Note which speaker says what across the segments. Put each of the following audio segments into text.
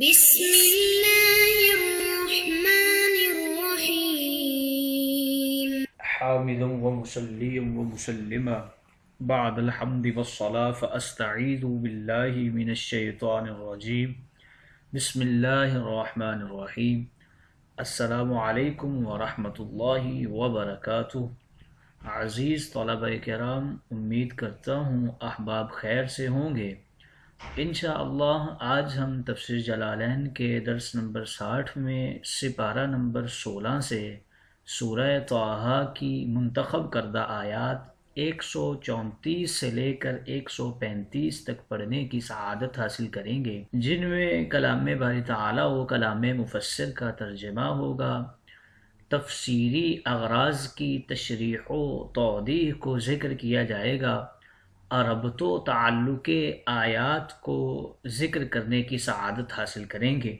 Speaker 1: بسم الله الرحمن الرحيم.
Speaker 2: حامدا ومصليا ومسلما بعد الحمد والصلاة فأستعيذ بالله من الشيطان الرجيم. بسم الله الرحمن الرحيم. السلام علیکم ورحمۃ اللہ وبرکاتہ. عزیز طلبہ کرام، امید کرتا ہوں احباب خیر سے ہوں گے. انشاءاللہ آج ہم تفسیر جلالین کے درس نمبر 60 میں سپارہ نمبر 16 سے سورہ طٰہٰ کی منتخب کردہ آیات 134 سے لے کر 135 تک پڑھنے کی سعادت حاصل کریں گے، جن میں کلام باری تعالیٰ و کلام مفسر کا ترجمہ ہوگا. تفسیری اغراض کی تشریح و توضیح کو ذکر کیا جائے گا، اور ربط و تعلق آیات کو ذکر کرنے کی سعادت حاصل کریں گے.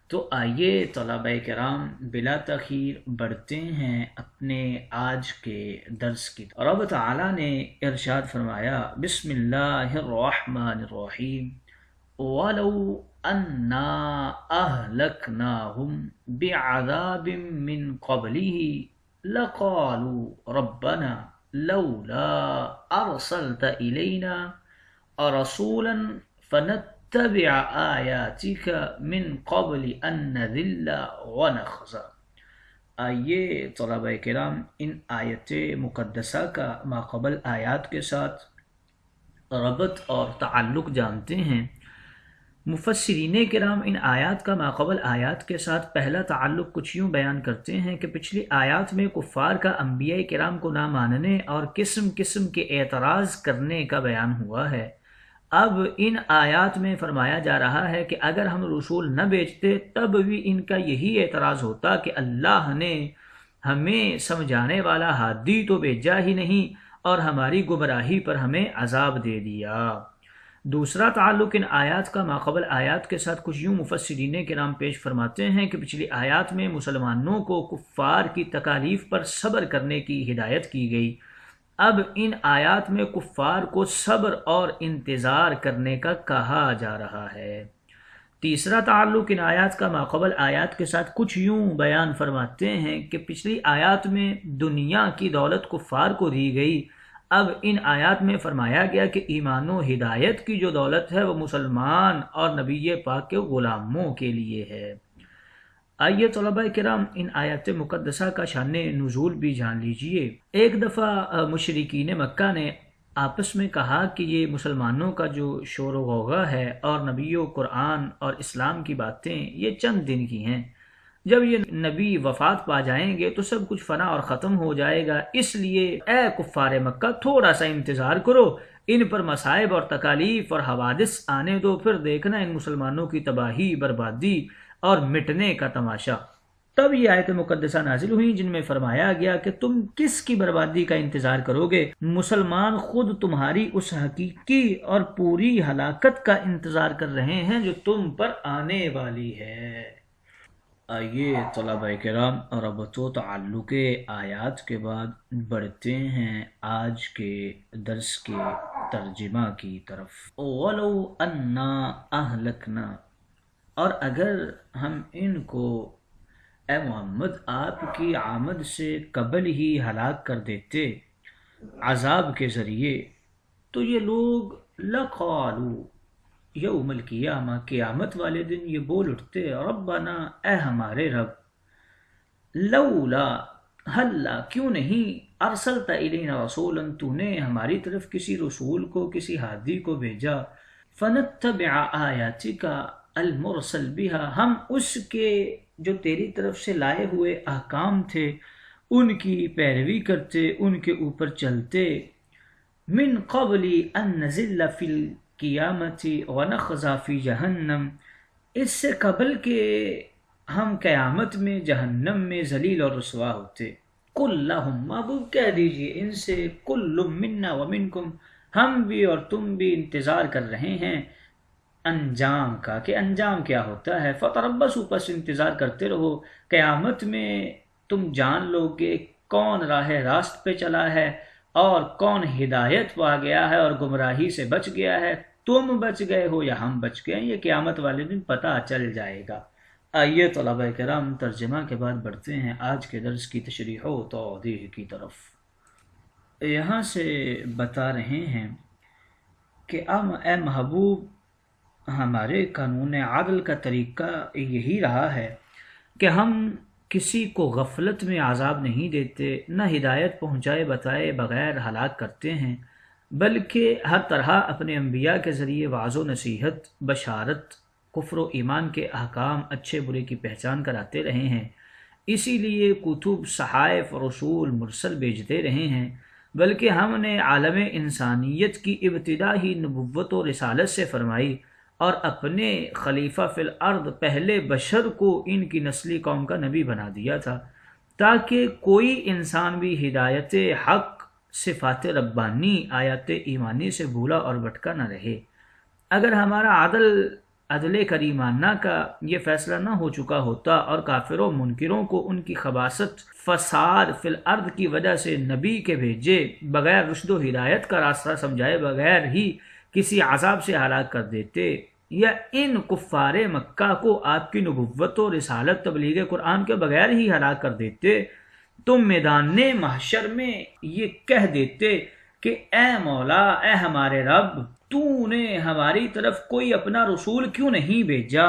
Speaker 2: تو آئیے طلبہ کرام بلا تاخیر بڑھتے ہیں اپنے آج کے درس کی. رب تعالیٰ نے ارشاد فرمایا، بسم اللہ الرحمن الرحیم، وَلَوْ أَنَّا أَهْلَكْنَاهُمْ بِعَذَابٍ مِّن قَبْلِهِ لَقَالُوا رَبَّنَا لَوْلَا أَرْسَلْتَ إِلَيْنَا رَسُولًا فَنَتَّبِعَ آيَاتِكَ مِن قَبْلِ أَن نَّذِلَّ وَنَخْزَىٰ. آئیے طلبہ کرام ان آیت مقدسہ کا ماقبل آیات کے ساتھ ربط اور تعلق جانتے ہیں. مفسرین کرام ان آیات کا ماقبل آیات کے ساتھ پہلا تعلق کچھ یوں بیان کرتے ہیں کہ پچھلی آیات میں کفار کا انبیاء کرام کو نہ ماننے اور قسم قسم کے اعتراض کرنے کا بیان ہوا ہے. اب ان آیات میں فرمایا جا رہا ہے کہ اگر ہم رسول نہ بھیجتے تب بھی ان کا یہی اعتراض ہوتا کہ اللہ نے ہمیں سمجھانے والا ہادی تو بھیجا ہی نہیں اور ہماری گمراہی پر ہمیں عذاب دے دیا. دوسرا تعلق ان آیات کا ماقبل آیات کے ساتھ کچھ یوں مفسرین کرام پیش فرماتے ہیں کہ پچھلی آیات میں مسلمانوں کو کفار کی تکالیف پر صبر کرنے کی ہدایت کی گئی. اب ان آیات میں کفار کو صبر اور انتظار کرنے کا کہا جا رہا ہے. تیسرا تعلق ان آیات کا ماقبل آیات کے ساتھ کچھ یوں بیان فرماتے ہیں کہ پچھلی آیات میں دنیا کی دولت کفار کو دی گئی. اب ان آیات میں فرمایا گیا کہ ایمان و ہدایت کی جو دولت ہے وہ مسلمان اور نبی پاک کے غلاموں کے لیے ہے. آئیے طلبہ کرام ان آیات مقدسہ کا شان نزول بھی جان لیجئے. ایک دفعہ مشرکین مکہ نے آپس میں کہا کہ یہ مسلمانوں کا جو شور و غوغا ہے اور نبی و قرآن اور اسلام کی باتیں یہ چند دن کی ہیں، جب یہ نبی وفات پا جائیں گے تو سب کچھ فنا اور ختم ہو جائے گا، اس لیے اے کفار مکہ تھوڑا سا انتظار کرو، ان پر مصائب اور تکالیف اور حوادث آنے دو، پھر دیکھنا ان مسلمانوں کی تباہی، بربادی اور مٹنے کا تماشا. تب یہ آیت مقدسہ نازل ہوئی جن میں فرمایا گیا کہ تم کس کی بربادی کا انتظار کرو گے؟ مسلمان خود تمہاری اس حقیقی اور پوری ہلاکت کا انتظار کر رہے ہیں جو تم پر آنے والی ہے. آئیے طلبہ کرام ربط و تعلق آیات کے بعد بڑھتے ہیں آج کے درس کے ترجمہ کی طرف. وَلَوْ أَنَّا أَهْلَكْنَا، اور اگر ہم ان کو اے محمد آپ کی آمد سے قبل ہی ہلاک کر دیتے عذاب کے ذریعے، تو یہ لوگ لَقَالُوا، یوم القیامہ قیامت والے دن یہ بول اٹھتے، ربنا اے ہمارے رب، لولا ہلا کیوں نہیں، ارسلت الینا رسولا تو نے ہماری طرف کسی رسول کو، کسی ہادی کو بھیجا، فنتبع آیاتک المرسل بها، ہم اس کے جو تیری طرف سے لائے ہوئے احکام تھے ان کی پیروی کرتے، ان کے اوپر چلتے، من قبل ان نزل فی القیامت ونخزى فی جہنم، اس سے قبل کہ ہم قیامت میں جہنم میں ذلیل اور رسوا ہوتے. قل لهم، اب کہہ دیجئے ان سے، کل منا ومنکم، ہم بھی اور تم بھی انتظار کر رہے ہیں انجام کا، کہ انجام کیا ہوتا ہے. فتربصوا، پس انتظار کرتے رہو، قیامت میں تم جان لو گے کون راہ راست پہ چلا ہے اور کون ہدایت پا گیا ہے اور گمراہی سے بچ گیا ہے. تم بچ گئے ہو یا ہم بچ گئے، یہ قیامت والے دن پتہ چل جائے گا۔ آئیے طلبہ کرام ترجمہ کے بعد بڑھتے ہیں آج کے درس کی تشریح و توضیح کی طرف۔ یہاں سے بتا رہے ہیں کہ اے محبوب، ہمارے قانون عدل کا طریقہ یہی رہا ہے کہ ہم کسی کو غفلت میں عذاب نہیں دیتے، نہ ہدایت پہنچائے بتائے بغیر ہلاک کرتے ہیں، بلکہ ہر طرح اپنے انبیاء کے ذریعے وعظ و نصیحت، بشارت، کفر و ایمان کے احکام، اچھے برے کی پہچان کراتے رہے ہیں۔ اسی لیے کتب، صحائف، رسول مرسل بھیجتے رہے ہیں، بلکہ ہم نے عالم انسانیت کی ابتدا ہی نبوت و رسالت سے فرمائی اور اپنے خلیفہ فی الارض پہلے بشر کو ان کی نسلی قوم کا نبی بنا دیا تھا، تاکہ کوئی انسان بھی ہدایت حق، صفات ربانی، آیات ایمانی سے بھولا اور بھٹکا نہ رہے۔ اگر ہمارا عدل کریمانہ کا یہ فیصلہ نہ ہو چکا ہوتا اور کافروں و منکروں کو ان کی خباثت، فساد فی الارض کی وجہ سے نبی کے بھیجے بغیر رشد و ہدایت کا راستہ سمجھائے بغیر ہی کسی عذاب سے ہلاک کر دیتے، یا ان کفار مکہ کو آپ کی نبوت و رسالت تبلیغ قرآن کے بغیر ہی ہلاک کر دیتے، تم میدان محشر میں یہ کہہ دیتے کہ اے مولا، اے ہمارے رب، تو نے ہماری طرف کوئی اپنا رسول کیوں نہیں بھیجا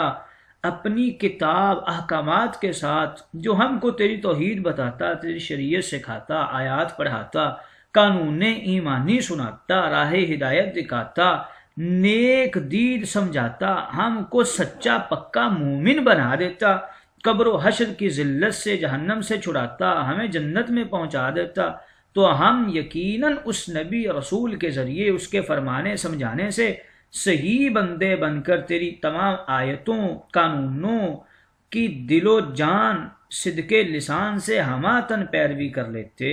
Speaker 2: اپنی کتاب احکامات کے ساتھ، جو ہم کو تیری توحید بتاتا، تیری شریعت سکھاتا، آیات پڑھاتا، قانون ایمانی سناتا، راہ ہدایت دکھاتا، نیک دید سمجھاتا، ہم کو سچا پکا مومن بنا دیتا، قبر و حشر کی ذلت سے، جہنم سے چھڑاتا، ہمیں جنت میں پہنچا دیتا، تو ہم یقیناً اس نبی رسول کے ذریعے اس کے فرمانے سمجھانے سے صحیح بندے بن کر تیری تمام آیتوں، قانونوں کی دل و جان، صدقے لسان سے ہماتن پیروی کر لیتے،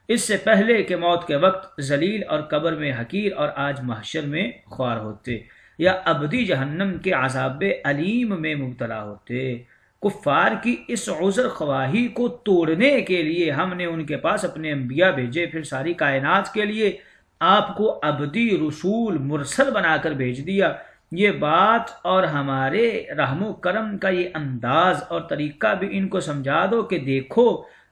Speaker 2: اس سے پہلے کہ موت کے وقت ذلیل اور قبر میں حقیر اور آج محشر میں خوار ہوتے، یا ابدی جہنم کے عذاب علیم میں مبتلا ہوتے۔ کفار کی اس عذر خواہی کو توڑنے کے لیے ہم نے ان کے پاس اپنے انبیاء بھیجے، پھر ساری کائنات کے لیے آپ کو ابدی رسول مرسل بنا کر بھیج دیا۔ یہ بات اور ہمارے رحم و کرم کا یہ انداز اور طریقہ بھی ان کو سمجھا دو کہ دیکھو،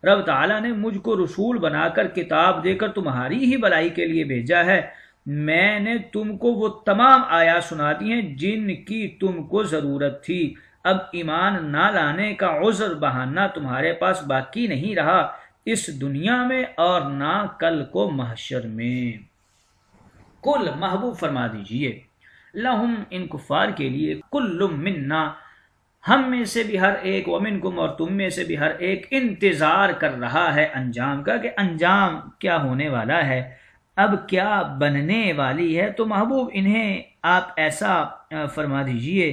Speaker 2: رب تعالیٰ نے مجھ کو رسول بنا کر کتاب دے کر تمہاری ہی بھلائی کے لیے بھیجا ہے، میں نے تم کو وہ تمام آیات سنا دی ہیں جن کی تم کو ضرورت تھی، اب ایمان نہ لانے کا عذر بہانہ تمہارے پاس باقی نہیں رہا، اس دنیا میں اور نہ کل کو محشر میں۔ کل محبوب فرما دیجئے، لہم ان کفار کے لیے، کل منا ہم میں سے بھی ہر ایک، ومنکم اور تم میں سے بھی ہر ایک، انتظار کر رہا ہے انجام کا، کہ انجام کیا ہونے والا ہے، اب کیا بننے والی ہے۔ تو محبوب انہیں آپ ایسا فرما دیجئے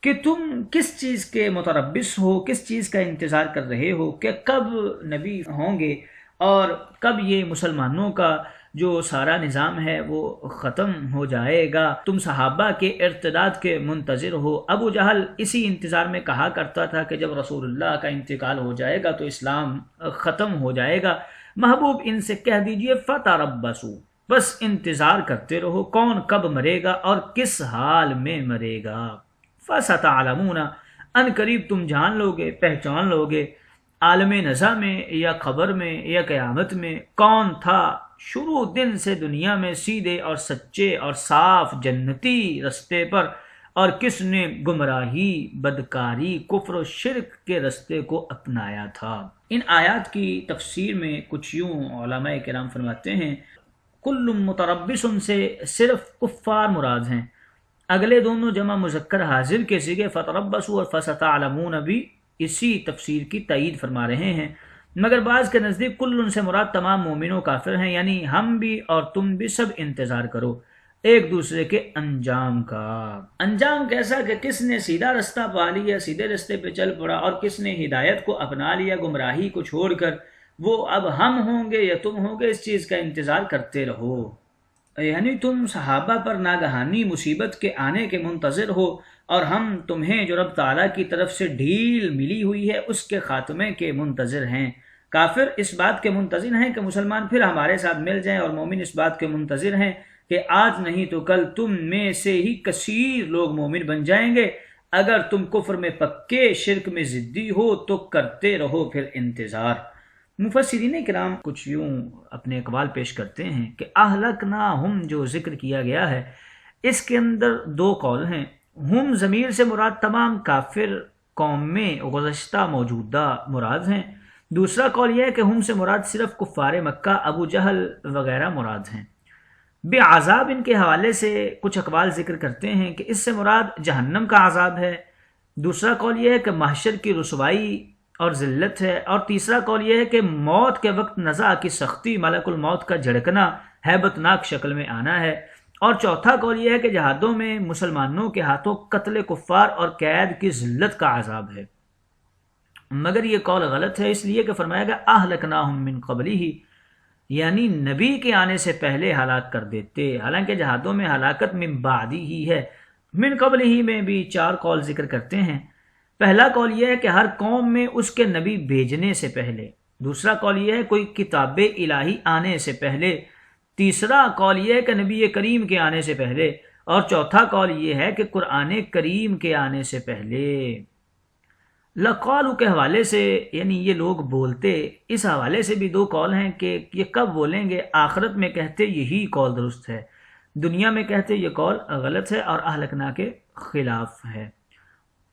Speaker 2: کہ تم کس چیز کے متربص ہو، کس چیز کا انتظار کر رہے ہو، کہ کب نبی ہوں گے اور کب یہ مسلمانوں کا جو سارا نظام ہے وہ ختم ہو جائے گا۔ تم صحابہ کے ارتداد کے منتظر ہو۔ ابو جہل اسی انتظار میں کہا کرتا تھا کہ جب رسول اللہ کا انتقال ہو جائے گا تو اسلام ختم ہو جائے گا۔ محبوب ان سے کہہ دیجئے فتربصوا، بس انتظار کرتے رہو، کون کب مرے گا اور کس حال میں مرے گا۔ فَسَتَعْلَمُونَ، ان قریب تم جان لوگے، پہچان لوگے، عالم نزا میں یا خبر میں یا قیامت میں کون تھا شروع دن سے دنیا میں سیدھے اور سچے اور صاف جنتی رستے پر، اور کس نے گمراہی، بدکاری، کفر و شرک کے رستے کو اپنایا تھا۔ ان آیات کی تفسیر میں کچھ یوں علماء کرام فرماتے ہیں، کل متربص سے صرف کفار مراد ہیں۔ اگلے دونوں جمع مذکر حاضر کے صیغے فتربصوا اور فستعلمون بھی اسی تفسیر کی تائید فرما رہے ہیں، مگر بعض کے نزدیک کل سے مراد تمام مومن و کافر ہیں، یعنی ہم بھی اور تم بھی سب انتظار کرو ایک دوسرے کے انجام کا۔ انجام کیسا کہ کس نے سیدھا رستہ پا لیا، سیدھے رستے پہ چل پڑا، اور کس نے ہدایت کو اپنا لیا گمراہی کو چھوڑ کر، وہ اب ہم ہوں گے یا تم ہوں گے، اس چیز کا انتظار کرتے رہو۔ یعنی تم صحابہ پر ناگہانی مصیبت کے آنے کے منتظر ہو، اور ہم تمہیں جو رب تعالیٰ کی طرف سے ڈھیل ملی ہوئی ہے اس کے خاتمے کے منتظر ہیں۔ کافر اس بات کے منتظر ہیں کہ مسلمان پھر ہمارے ساتھ مل جائیں، اور مومن اس بات کے منتظر ہیں کہ آج نہیں تو کل تم میں سے ہی کثیر لوگ مومن بن جائیں گے، اگر تم کفر میں پکے شرک میں ضدی ہو تو کرتے رہو پھر انتظار۔ مفسرین کرام کچھ یوں اپنے اقوال پیش کرتے ہیں کہ اہلکناہم جو ذکر کیا گیا ہے اس کے اندر دو قول ہیں۔ ہم ضمیر سے مراد تمام کافر قوم میں گزشتہ موجودہ مراد ہیں۔ دوسرا قول یہ ہے کہ ہم سے مراد صرف کفار مکہ، ابو جہل وغیرہ مراد ہیں۔ بے عذاب ان کے حوالے سے کچھ اقوال ذکر کرتے ہیں کہ اس سے مراد جہنم کا عذاب ہے۔ دوسرا قول یہ ہے کہ محشر کی رسوائی اور ذلت ہے، اور تیسرا قول یہ ہے کہ موت کے وقت نزع کی سختی، ملک الموت کا جھڑکنا، ہیبت ناک شکل میں آنا ہے، اور چوتھا قول یہ ہے کہ جہادوں میں مسلمانوں کے ہاتھوں قتل کفار اور قید کی ذلت کا عذاب ہے۔ مگر یہ قول غلط ہے، اس لیے کہ فرمایا گیا اہلکناہم من قبلہ، یعنی نبی کے آنے سے پہلے ہلاک کر دیتے، حالانکہ جہادوں میں ہلاکت من بعدی ہی ہے۔ من قبل ہی میں بھی چار قول ذکر کرتے ہیں۔ پہلا قول یہ ہے کہ ہر قوم میں اس کے نبی بھیجنے سے پہلے، دوسرا قول یہ ہے کوئی کتاب الہی آنے سے پہلے، تیسرا قول یہ ہے کہ نبی کریم کے آنے سے پہلے، اور چوتھا قول یہ ہے کہ قرآن کریم کے آنے سے پہلے۔ لقالو کے حوالے سے یعنی یہ لوگ بولتے، اس حوالے سے بھی دو قول ہیں کہ یہ کب بولیں گے۔ آخرت میں کہتے یہی قول درست ہے، دنیا میں کہتے یہ قول غلط ہے اور اہلکنا کے خلاف ہے۔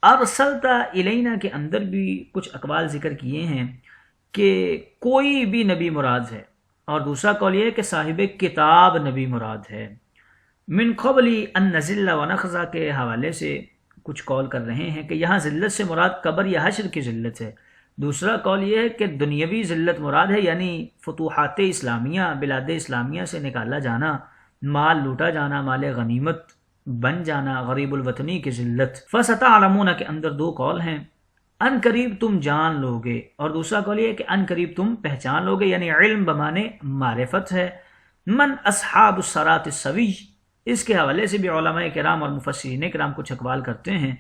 Speaker 2: ارسلت الینا کے اندر بھی کچھ اقوال ذکر کیے ہیں کہ کوئی بھی نبی مراد ہے، اور دوسرا قول یہ ہے کہ صاحب کتاب نبی مراد ہے۔ من قبل ان نزل و نخزا کے حوالے سے کچھ قول کر رہے ہیں کہ یہاں ذلت سے مراد قبر یا حشر کی ذلت ہے۔ دوسرا قول یہ ہے کہ دنیاوی ذلت مراد ہے، یعنی فتوحات اسلامیہ، بلاد اسلامیہ سے نکالا جانا، مال لوٹا جانا، مال غنیمت بن جانا، غریب الوطنی کی ذلت۔ فستعلمون کے اندر دو قول ہیں، ان قریب تم جان لوگے، اور دوسرا قول یہ ہے کہ ان قریب تم پہچان لوگے، یعنی علم بمانے معرفت ہے۔ من اصحاب الصراط السوی، اس کے حوالے سے بھی علماء کرام اور مفسرین کرام کچھ اقوال کرتے ہیں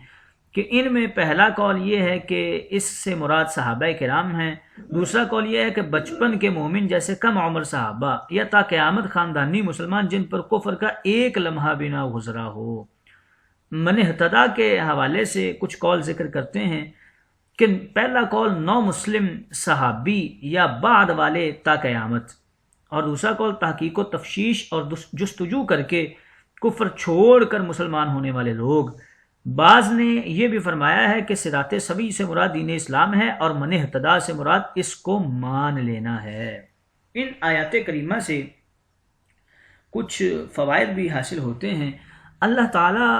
Speaker 2: کہ ان میں پہلا قول یہ ہے کہ اس سے مراد صحابہ کرام ہیں، دوسرا قول یہ ہے کہ بچپن کے مومن جیسے کم عمر صحابہ، یا تا قیامت خاندانی مسلمان جن پر کفر کا ایک لمحہ بھی نہ گزرا ہو۔ من اہتدیٰ کے حوالے سے کچھ قول ذکر کرتے ہیں کہ پہلا قول نو مسلم صحابی یا بعد والے تا قیامت، اور دوسرا قول تحقیق و تفشیش اور جستجو کر کے کفر چھوڑ کر مسلمان ہونے والے لوگ۔ بعض نے یہ بھی فرمایا ہے کہ صراط سوی سے مراد دین اسلام ہے، اور من اہتدیٰ سے مراد اس کو مان لینا ہے۔ ان آیات کریمہ سے کچھ فوائد بھی حاصل ہوتے ہیں۔ اللہ تعالیٰ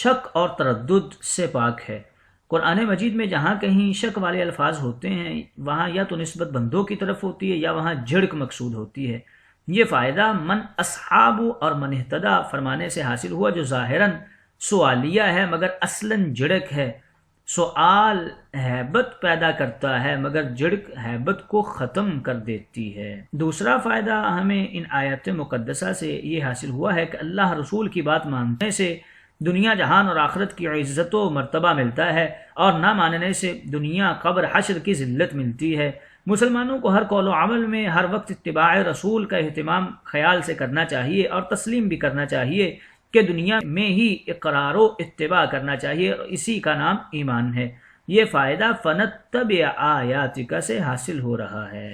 Speaker 2: شک اور تردد سے پاک ہے۔ قرآن مجید میں جہاں کہیں شک والے الفاظ ہوتے ہیں وہاں یا تو نسبت بندوں کی طرف ہوتی ہے یا وہاں جھڑک مقصود ہوتی ہے۔ یہ فائدہ من اصحاب اور من اہتدیٰ فرمانے سے حاصل ہوا، جو ظاہراً سوالیہ ہے مگر اصلاً جھڑک ہے۔ سوال ہیبت پیدا کرتا ہے مگر جھڑک ہیبت کو ختم کر دیتی ہے۔ دوسرا فائدہ ہمیں ان آیات مقدسہ سے یہ حاصل ہوا ہے کہ اللہ رسول کی بات ماننے سے دنیا جہان اور آخرت کی عزت و مرتبہ ملتا ہے، اور نہ ماننے سے دنیا قبر حشر کی ذلت ملتی ہے۔ مسلمانوں کو ہر قول و عمل میں ہر وقت اتباع رسول کا اہتمام خیال سے کرنا چاہیے، اور تسلیم بھی کرنا چاہیے کہ دنیا میں ہی اقرار و اتباع کرنا چاہیے، اور اسی کا نام ایمان ہے۔ یہ فائدہ فنتبع آیاتک سے حاصل ہو رہا ہے۔